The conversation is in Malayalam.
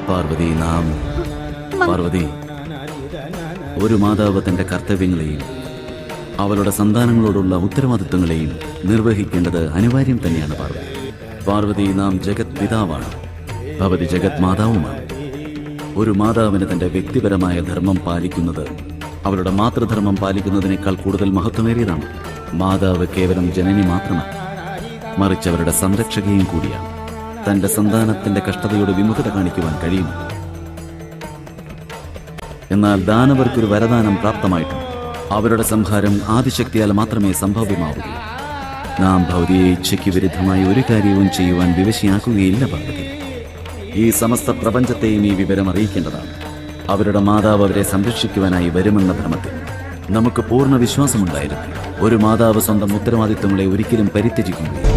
പാർവതി, ഒരു മാതാവ് തന്റെ കർത്തവ്യങ്ങളെയും അവളുടെ സന്താനങ്ങളോടുള്ള ഉത്തരവാദിത്വങ്ങളെയും നിർവഹിക്കേണ്ടത് അനിവാര്യം തന്നെയാണ്. പാർവതി, നാം ജഗത് പിതാവാണ്, ഭവതി ജഗത് മാതാവുമാണ്. ഒരു മാതാവിന് തന്റെ വ്യക്തിപരമായ ധർമ്മം പാലിക്കുന്നത് അവളുടെ മാതൃധർമ്മം പാലിക്കുന്നതിനേക്കാൾ കൂടുതൽ മഹത്വമേറിയതാണ്. മാതാവ് കേവലം ജനനി മാത്രമല്ല, മറിച്ച് അവരുടെ സംരക്ഷകയും കൂടിയാണ്. തന്റെ സന്താനത്തിന്റെ കഷ്ടതയോട് വിമുഖത കാണിക്കുവാൻ കഴിയുന്നു. എന്നാൽ ദാനവർക്കൊരു വരദാനം പ്രാപ്തമായിട്ടുണ്ട്. അവരുടെ സംഹാരം ആദിശക്തിയാൽ മാത്രമേ സംഭവ്യമാവുകയുള്ളൂ. നാം ഭൗതിക ഇച്ഛയ്ക്ക് വിരുദ്ധമായി ഒരു കാര്യവും ചെയ്യുവാൻ വിവശയാക്കുകയില്ല പാർവതി. ഈ സമസ്ത പ്രപഞ്ചത്തെയും ഈ വിവരം അറിയിക്കേണ്ടതാണ്. അവരുടെ മാതാവ് അവരെ സംരക്ഷിക്കുവാനായി വരുമെന്ന ഭ്രമത്തിൽ നമുക്ക് പൂർണ്ണ വിശ്വാസമുണ്ടായിരുന്നു. ഒരു മാതാവ് സ്വന്തം ഉത്തരവാദിത്വങ്ങളെ ഒരിക്കലും പരിത്യജിക്കുന്നില്ല.